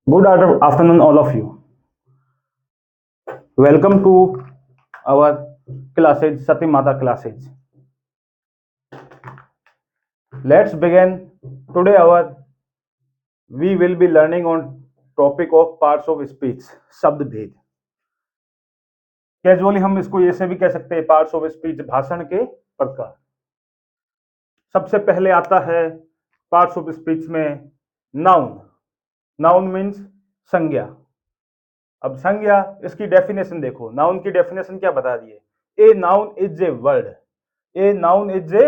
Good afternoon, all of you. Welcome to our classes, Sati Mata classes. Let's begin. Today, we will be learning on topic of parts of speech, शब्द भेद. Casually हम इसको ऐसे भी कह सकते हैं, पार्ट्स ऑफ स्पीच, भाषण के प्रकार. सबसे पहले आता है पार्ट्स ऑफ स्पीच में नाउन. नाउन मीन्स संज्ञा. अब संज्ञा, इसकी डेफिनेशन देखो. नाउन की डेफिनेशन क्या बता रही है? A noun is a word. A noun is a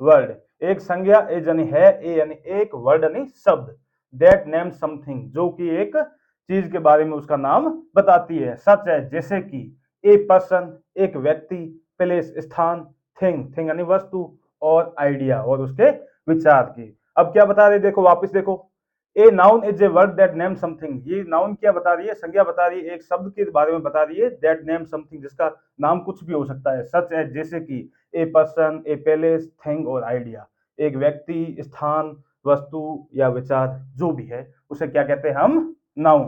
word. एक संज्ञा ए यानी है, ए यानी एक, वर्ड यानी शब्द. दैट नेम समथिंग, जो कि एक चीज के बारे में उसका नाम बताती है. सच है, जैसे कि ए पर्सन, एक व्यक्ति, प्लेस स्थान, थिंग यानी वस्तु, और आइडिया और उसके विचार की. अब क्या बता रहे, देखो वापस देखो. A noun is a word that name something. ये नाउन क्या बता रही है? संज्ञा बता रही है, एक शब्द के बारे में बता रही है. दैट नेम समथिंग, जिसका नाम कुछ भी हो सकता है. सच है, जैसे कि a person, A palace, thing और आइडिया. एक व्यक्ति, स्थान, वस्तु या विचार, जो भी है उसे क्या कहते हैं हम? नाउन.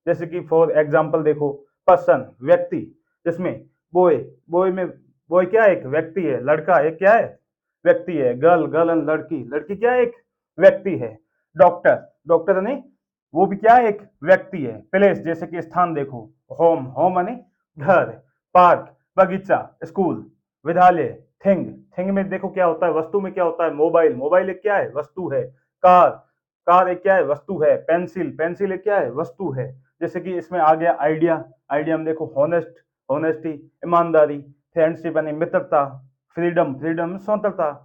जैसे कि फॉर एग्जाम्पल देखो, पर्सन व्यक्ति, जिसमें बॉय, बॉय में बॉय क्या है? एक व्यक्ति है. लड़का एक क्या है? व्यक्ति है. गर्ल, गर्ल लड़की, लड़की क्या है? एक व्यक्ति है. डॉक्टर, डॉक्टर यानी वो भी क्या है? एक व्यक्ति है. प्लेस जैसे कि स्थान देखो, होम, होम यानी घर. पार्क, बगीचा. स्कूल, विद्यालय. थिंग, थिंग में देखो क्या होता है? वस्तु में क्या होता है? मोबाइल, मोबाइल एक क्या है? वस्तु है. कार, कार एक क्या है? वस्तु है. पेंसिल, पेंसिल एक क्या है? वस्तु है. जैसे कि इसमें आ गया आइडिया. आइडिया में देखो हॉनेस्ट, हॉनेस्टी, ईमानदारी. फ्रेंडशिप यानी मित्रता. फ्रीडम, फ्रीडम स्वतंत्रता.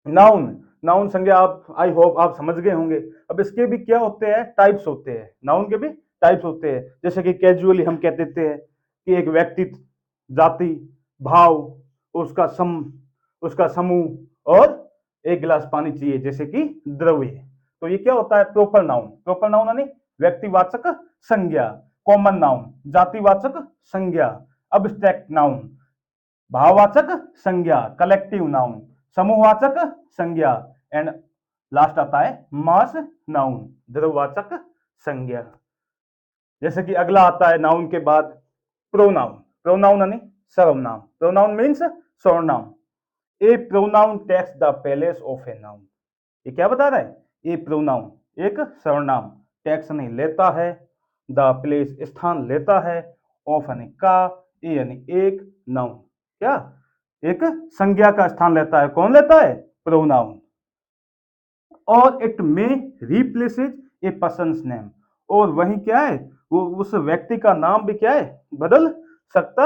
नाउन, नाउन संज्ञा आप, आई होप आप समझ गए होंगे. अब इसके भी क्या होते हैं? टाइप्स होते हैं. नाउन के भी टाइप्स होते हैं. जैसे कि कैजुअली हम कह देते हैं कि एक व्यक्ति, जाति, भाव, उसका समूह और एक गिलास पानी चाहिए, जैसे कि द्रव्य. तो ये क्या होता है? Proper noun. प्रॉपर नाउन यानी व्यक्तिवाचक संज्ञा. कॉमन नाउन, जातिवाचक संज्ञा. अब्स्ट्रैक्ट नाउन, भाववाचक संज्ञा. कलेक्टिव नाउन, समूहवाचक संज्ञा. एंड लास्ट आता है मास नाउन, द्रव्यवाचक संज्ञा. जैसे कि अगला आता है नाउन के बाद प्रोनाउन. प्रोनाउन यानी सर्वनाम. प्रोनाउन मीन्स सर्वनाम. A pronoun takes the place of a noun. ये क्या बता रहा है? ए प्रोनाउन एक सर्वनाम, टेक्स नहीं लेता है, द प्लेस स्थान लेता है, ऑफ यानी का, ए यानी एक, नाउन क्या? एक संज्ञा का स्थान लेता है. कौन लेता है? प्रोनाउन. और इट में रिप्लेसेज ए पर्सन्स नेम. और वही क्या है? वो उस व्यक्ति का नाम भी क्या है? बदल सकता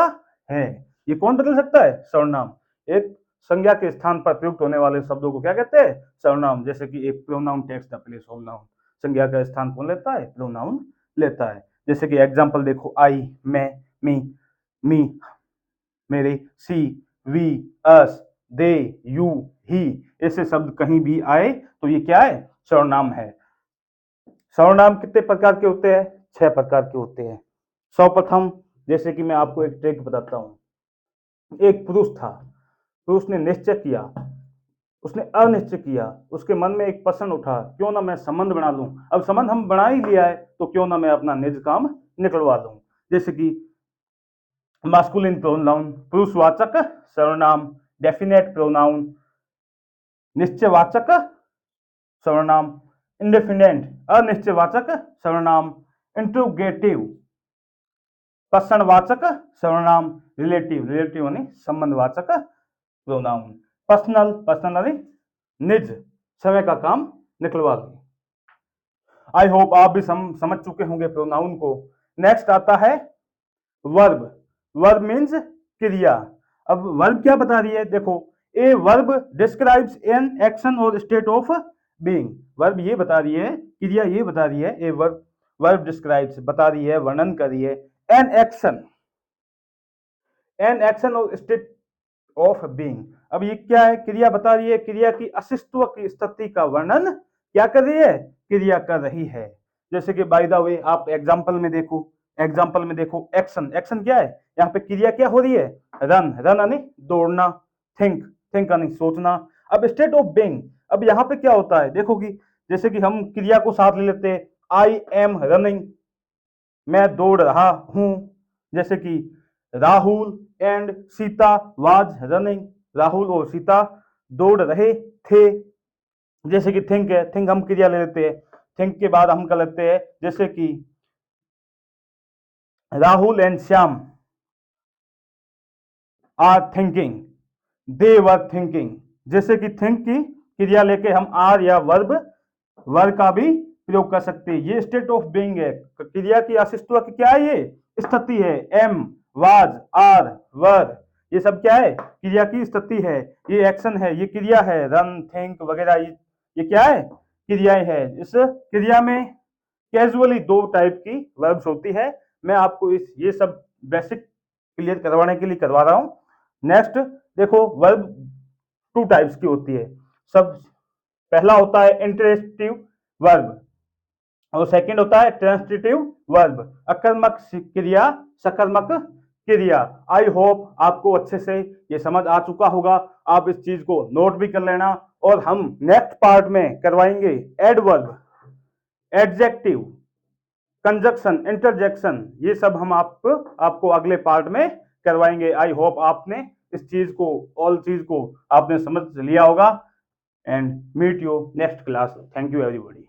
है. ये कौन बदल सकता है? सर्वनाम. एक संज्ञा के स्थान पर प्रयुक्त होने वाले शब्दों को क्या कहते हैं? सर्वनाम. जैसे कि एक pronoun takes the place of noun. संज्ञा का स्थान कौन लेता है? प्रोनाउन लेता है. जैसे कि एग्जांपल देखो, आई, मैं, मी, मेरे, सी, वी, अस, दे, यू, ही. ऐसे शब्द कहीं भी आए तो ये क्या है? सर्वनाम है. सर्वनाम कितने प्रकार के होते हैं? 6 प्रकार के होते हैं. सर्वप्रथम, जैसे कि मैं आपको एक ट्रिक बताता हूं. एक पुरुष था. पुरुष ने निश्चय किया, उसने अनिश्चय किया. उसके मन में एक प्रश्न उठा, क्यों ना मैं संबंध बना लूं. अब संबंध हम बना ही लिया है, तो क्यों ना मैं अपना निज काम निकलवा लूं. जैसे कि मास्कुलिन प्रोनाउन, पुरुषवाचक सर्वनाम. डेफिनेट प्रोनाउन, निश्चयवाचक सर्वनाम. इंडेफिनेट, अनिश्चयवाचक सर्वनाम. इंट्रोगेटिव, प्रश्नवाचक सर्वनाम. रिलेटिव, रिलेटिव यानी संबंधवाचक प्रोनाउन. पर्सनल, पर्सनल यानी निज, समय का काम निकलवा लो. आई होप आप भी समझ चुके होंगे प्रोनाउन को. नेक्स्ट आता है वर्ब. वर्ब मीन्स क्रिया. अब वर्ब क्या बता रही है? देखो, a verb describes an action और स्टेट ऑफ बीइंग. वर्ब ये बता रही है, क्रिया ये बता रही है. ए वर्ब, वर्ब डिस्क्राइब्स बता रही है, वर्णन कर रही है, एन एक्शन, एन एक्शन और स्टेट ऑफ बीइंग. अब ये क्या है? क्रिया बता रही है. क्रिया की अस्तित्व की स्थिति का वर्णन क्या कर रही है? क्रिया कर रही है. जैसे कि बाय द वे आप एग्जांपल में देखो, एग्जांपल में देखो, एक्शन, एक्शन क्या है? यहाँ पे क्रिया क्या हो रही है? रन, रन यानी दौड़ना. थिंक, थिंक यानी सोचना. अब स्टेट ऑफ बीइंग, अब यहाँ पे क्या होता है? देखो कि जैसे कि हम क्रिया को साथ ले लेते हैं, आई एम रनिंग, मैं दौड़ रहा हूं। जैसे कि Rahul and Sita was running, Rahul और सीता दौड़ रहे थे। जैसे कि थिंक है, थिंक हम क्रिया ले लेते हैं, थिंक के बाद हम कर लेते हैं जैसे कि Rahul and Shyam are thinking, they were thinking. जैसे कि थिंक की क्रिया लेके हम आर या वर्ब का भी प्रयोग कर सकते हैं। ये स्टेट ऑफ बीइंग है, क्रिया की अस्तित्व की क्या है, ये स्थिति है। एम, वाज, आर, वर, ये सब क्या है, क्रिया की स्थिति है। ये एक्शन है, ये क्रिया है। रन, थिंक वगैरह ये क्या है, क्रियाएं है। इस क्रिया में कैजुअली दो टाइप की वर्ब्स होती है। मैं आपको ये सब बेसिक क्लियर करवाने के लिए करवा रहा हूं। नेक्स्ट देखो, वर्ब टू टाइप्स की होती है। सब पहला होता है इंटरेस्टिव वर्ब और सेकंड होता है ट्रांसिटिव वर्ब, अकर्मक क्रिया, सकर्मक क्रिया। आई होप आपको अच्छे से ये समझ आ चुका होगा। आप इस चीज को नोट भी कर लेना। और हम नेक्स्ट पार्ट में करवाएंगे एडवर्ब, एडजेक्टिव, कंजक्शन, इंटरजेक्शन, ये सब हम आपको अगले पार्ट में करवाएंगे। आई होप आपने इस चीज को, ऑल चीज को आपने समझ लिया होगा। And meet you next class. Thank you everybody.